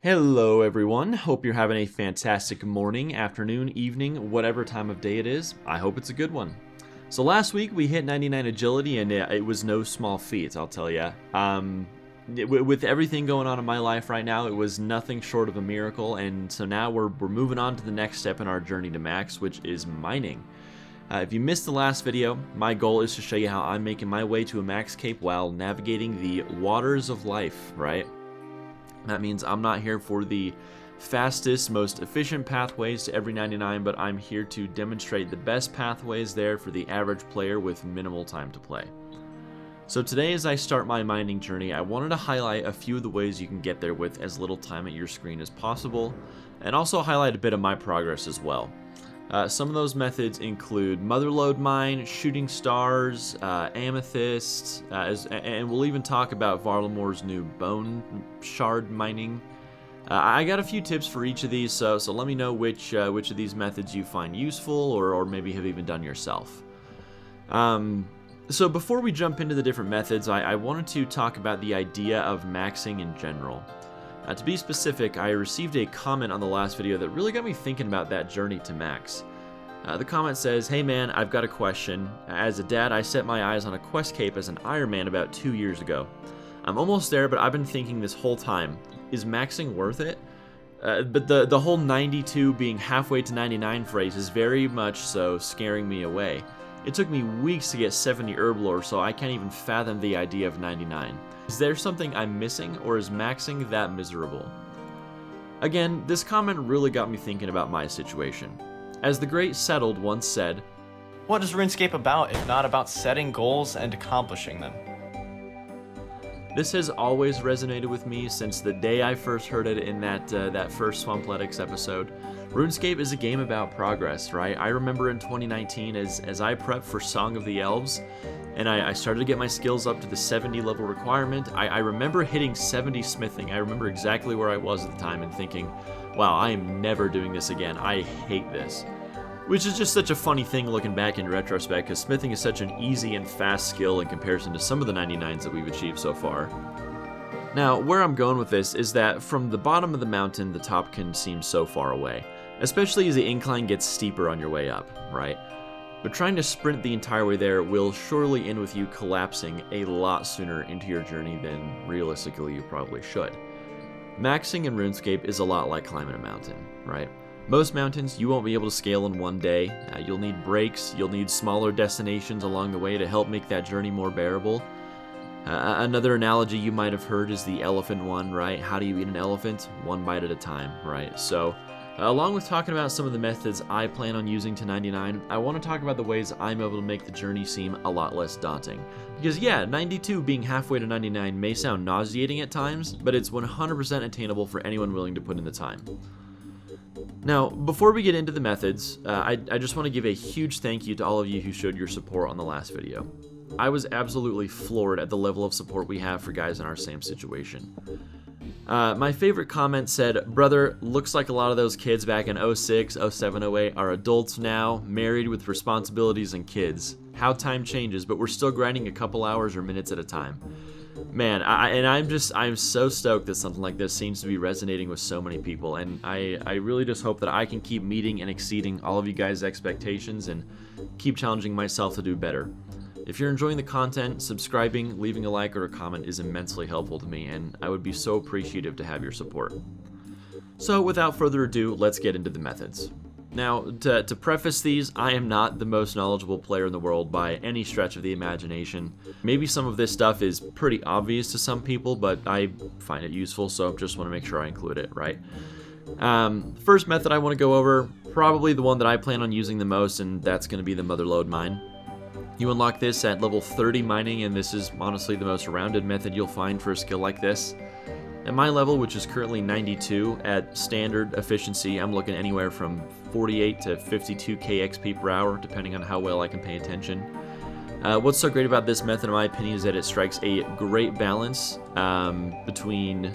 Hello everyone, hope you're having a fantastic morning, afternoon, evening, whatever time of day it is. I hope it's a good one. So last week we hit 99 agility and it was no small feat, I'll tell ya. With everything going on in my life right now, it was nothing short of a miracle, and so now we're moving on to the next step in our journey to max, which is mining. If you missed the last video, my goal is to show you how I'm making my way to a max cape while navigating the waters of life, right? That means I'm not here for the fastest, most efficient pathways to every 99, but I'm here to demonstrate the best pathways there for the average player with minimal time to play. So today, as I start my mining journey, I wanted to highlight a few of the ways you can get there with as little time at your screen as possible, and also highlight a bit of my progress as well. Some of those methods include Motherlode Mine, Shooting Stars, Amethyst, and we'll even talk about Varlamore's new Bone Shard mining. I got a few tips for each of these, so let me know which of these methods you find useful or maybe have even done yourself. So before we jump into the different methods, I wanted to talk about the idea of maxing in general. To be specific, I received a comment on the last video that really got me thinking about that journey to max. The comment says, "Hey man, I've got a question. As a dad, I set my eyes on a quest cape as an Ironman about 2 years ago. I'm almost there, but I've been thinking this whole time, is maxing worth it?" But the whole 92 being halfway to 99 phrase is very much so scaring me away. It took me weeks to get 70 herb lore, so I can't even fathom the idea of 99. Is there something I'm missing, or is maxing that miserable? Again, this comment really got me thinking about my situation. As the great Settled once said, "What is RuneScape about if not about setting goals and accomplishing them?" This has always resonated with me since the day I first heard it in that first Swampletics episode. RuneScape is a game about progress, right? I remember in 2019 as I prepped for Song of the Elves, and I started to get my skills up to the 70 level requirement. I remember hitting 70 smithing. I remember exactly where I was at the time and thinking, wow, I am never doing this again. I hate this. Which is just such a funny thing looking back in retrospect, because smithing is such an easy and fast skill in comparison to some of the 99s that we've achieved so far. Now, where I'm going with this is that from the bottom of the mountain, the top can seem so far away, especially as the incline gets steeper on your way up, right? But trying to sprint the entire way there will surely end with you collapsing a lot sooner into your journey than realistically you probably should. Maxing in RuneScape is a lot like climbing a mountain, right? Most mountains you won't be able to scale in one day. You'll need breaks, you'll need smaller destinations along the way to help make that journey more bearable. Another analogy you might have heard is the elephant one, right? How do you eat an elephant? One bite at a time, right? So, along with talking about some of the methods I plan on using to 99, I want to talk about the ways I'm able to make the journey seem a lot less daunting. Because yeah, 92 being halfway to 99 may sound nauseating at times, but it's 100% attainable for anyone willing to put in the time. Now, before we get into the methods, I just want to give a huge thank you to all of you who showed your support on the last video. I was absolutely floored at the level of support we have for guys in our same situation. My favorite comment said, "Brother, looks like a lot of those kids back in 06, 07, 08 are adults now, married with responsibilities and kids. How time changes, but we're still grinding a couple hours or minutes at a time." Man, I'm so stoked that something like this seems to be resonating with so many people, and I really just hope that I can keep meeting and exceeding all of you guys' expectations and keep challenging myself to do better. If you're enjoying the content, subscribing, leaving a like or a comment is immensely helpful to me, and I would be so appreciative to have your support. So without further ado, let's get into the methods. Now, to preface these, I am not the most knowledgeable player in the world by any stretch of the imagination. Maybe some of this stuff is pretty obvious to some people, but I find it useful, so just want to make sure I include it, right? First method I want to go over, probably the one that I plan on using the most, and that's going to be the Motherlode Mine. You unlock this at level 30 mining, and this is honestly the most rounded method you'll find for a skill like this. At my level, which is currently 92, at standard efficiency, I'm looking anywhere from 48 to 52k XP per hour, depending on how well I can pay attention. What's so great about this method, in my opinion, is that it strikes a great balance between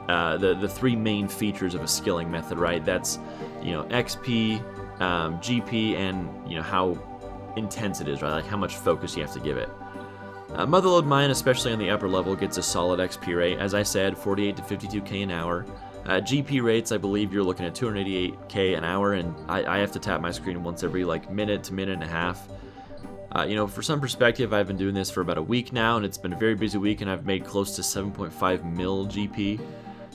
the three main features of a skilling method, right? That's, XP, GP, and how intense it is, right? Like how much focus you have to give it. Motherlode Mine, especially on the upper level, gets a solid XP rate. As I said, 48 to 52k an hour. GP rates, I believe you're looking at 288k an hour, and I have to tap my screen once every like minute to minute and a half. You know, for some perspective, I've been doing this for about a week now, and it's been a very busy week, and I've made close to 7.5 mil GP.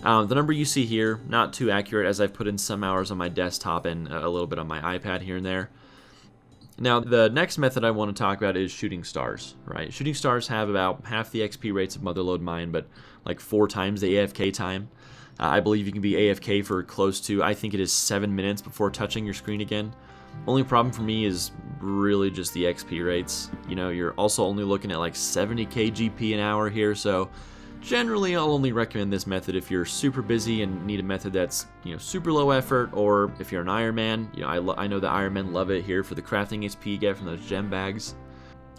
The number you see here, not too accurate, as I've put in some hours on my desktop and a little bit on my iPad here and there. Now, the next method I want to talk about is shooting stars, right? Shooting stars have about half the XP rates of Motherlode Mine, but like 4 times the AFK time. I believe you can be AFK for close to, I think it is 7 minutes before touching your screen again. Only problem for me is really just the XP rates. You know, you're also only looking at like 70k GP an hour here, so generally I'll only recommend this method if you're super busy and need a method that's, you know, super low effort, or if you're an Ironman. You know, I know the Ironmen love it here for the crafting XP you get from those gem bags.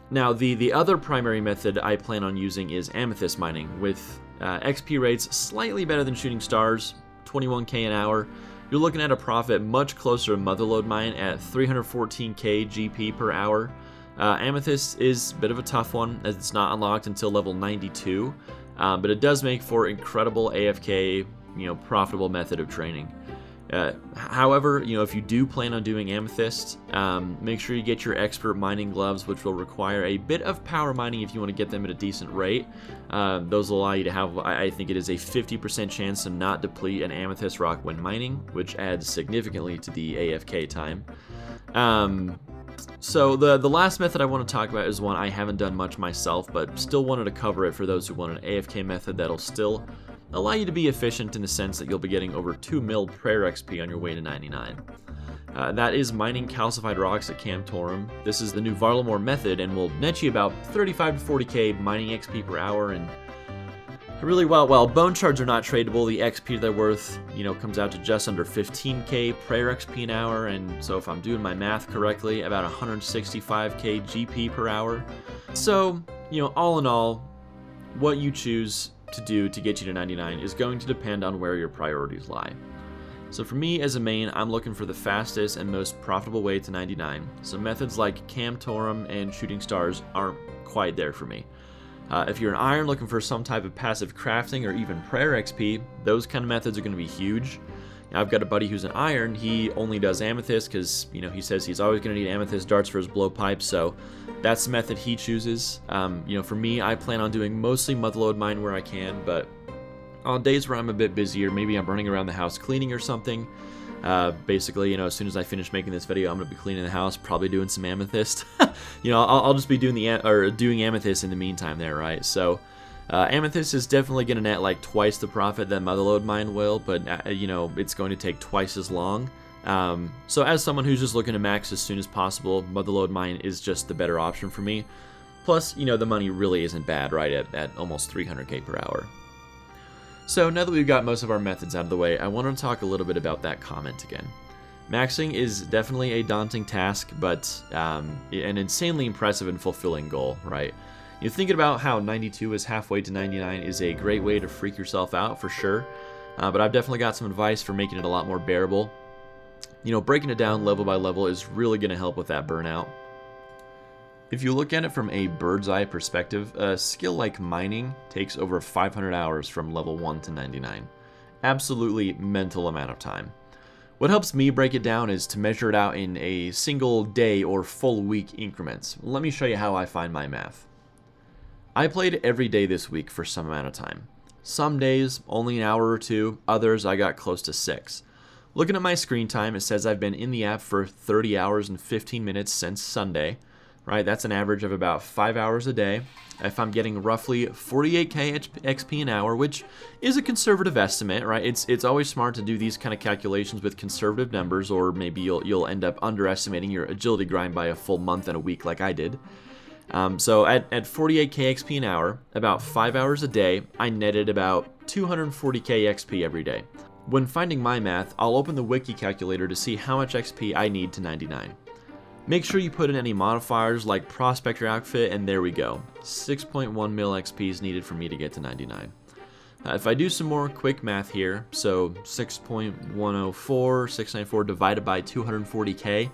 Now, the other primary method I plan on using is Amethyst Mining, with XP rates slightly better than shooting stars, 21k an hour. You're looking at a profit much closer to Motherlode Mine at 314k GP per hour. Amethyst is a bit of a tough one, as it's not unlocked until level 92, but it does make for incredible AFK, you know, profitable method of training. However, you know, if you do plan on doing Amethyst, make sure you get your expert mining gloves, which will require a bit of power mining if you want to get them at a decent rate. Those will allow you to have, I think it is a 50% chance to not deplete an amethyst rock when mining, which adds significantly to the AFK time. So the last method I want to talk about is one I haven't done much myself, but still wanted to cover it for those who want an AFK method that'll still allow you to be efficient in the sense that you'll be getting over 2 mil prayer XP on your way to 99. That is mining calcified rocks at Camp Torum. This is the new Varlamore method and will net you about 35 to 40k mining XP per hour, and really, while bone shards are not tradable, the XP they're worth, you know, comes out to just under 15k prayer XP an hour, and so if I'm doing my math correctly, about 165k GP per hour. So, you know, all in all, what you choose to do to get you to 99 is going to depend on where your priorities lie. So for me as a main, I'm looking for the fastest and most profitable way to 99. So methods like Camp Torum and shooting stars aren't quite there for me. If you're an iron looking for some type of passive crafting or even prayer XP, those kind of methods are going to be huge. I've got a buddy who's an iron. He only does amethyst because, you know, he says he's always going to need amethyst darts for his blowpipe, so that's the method he chooses. You know, for me, I plan on doing mostly Motherlode Mine where I can, but on days where I'm a bit busier, maybe I'm running around the house cleaning or something. Basically, you know, as soon as I finish making this video, I'm going to be cleaning the house, probably doing some amethyst. You know, I'll just be doing doing amethyst in the meantime there, right? So amethyst is definitely going to net like twice the profit that Motherlode Mine will, but you know, it's going to take twice as long. So as someone who's just looking to max as soon as possible, Motherlode Mine is just the better option for me. Plus, you know, the money really isn't bad, right, at almost 300k per hour. So now that we've got most of our methods out of the way, I want to talk a little bit about that comment again. Maxing is definitely a daunting task, but an insanely impressive and fulfilling goal, right? You thinking about how 92 is halfway to 99 is a great way to freak yourself out, for sure, but I've definitely got some advice for making it a lot more bearable. You know, breaking it down level by level is really going to help with that burnout. If you look at it from a bird's eye perspective, a skill like mining takes over 500 hours from level 1 to 99. Absolutely mental amount of time. What helps me break it down is to measure it out in a single day or full week increments. Let me show you how I find my math. I played every day this week for some amount of time. Some days, only an hour or two, others I got close to 6. Looking at my screen time, it says I've been in the app for 30 hours and 15 minutes since Sunday. Right, that's an average of about 5 hours a day. If I'm getting roughly 48k XP an hour, which is a conservative estimate, right? It's always smart to do these kind of calculations with conservative numbers, or maybe you'll end up underestimating your agility grind by a full month and a week like I did. So at 48k XP an hour, about 5 hours a day, I netted about 240k XP every day. When finding my math, I'll open the wiki calculator to see how much XP I need to 99. Make sure you put in any modifiers like Prospector Outfit, and there we go. 6.1 mil XP is needed for me to get to 99. If I do some more quick math here, so 694 divided by 240k,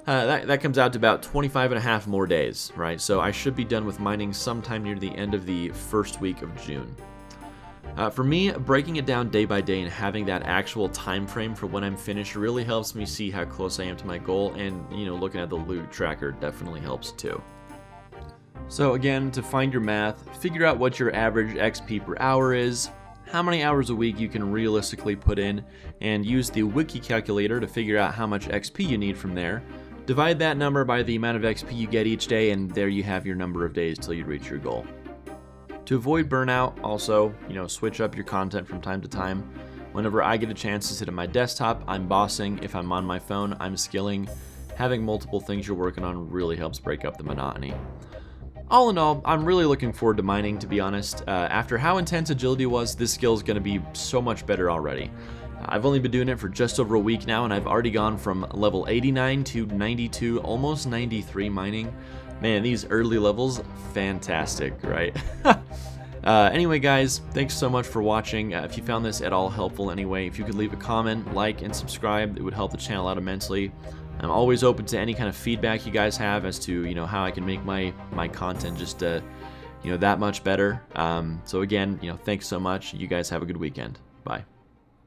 that comes out to about 25 and a half more days, right? So I should be done with mining sometime near the end of the first week of June. For me, breaking it down day by day and having that actual time frame for when I'm finished really helps me see how close I am to my goal, and looking at the loot tracker definitely helps too. So again, to find your math, figure out what your average XP per hour is, how many hours a week you can realistically put in, and use the wiki calculator to figure out how much XP you need from there. Divide that number by the amount of XP you get each day, and there you have your number of days till you reach your goal. To avoid burnout, also, switch up your content from time to time. Whenever I get a chance to sit at my desktop, I'm bossing. If I'm on my phone, I'm skilling. Having multiple things you're working on really helps break up the monotony. All in all, I'm really looking forward to mining, to be honest. After how intense agility was, this skill is going to be so much better already. I've only been doing it for just over a week now, and I've already gone from level 89 to 92, almost 93 mining. Man, these early levels, fantastic, right? Anyway, guys, thanks so much for watching. If you found this at all helpful anyway, if you could leave a comment, like, and subscribe, it would help the channel out immensely. I'm always open to any kind of feedback you guys have as to, how I can make my content just, that much better. So again, thanks so much. You guys have a good weekend. Bye.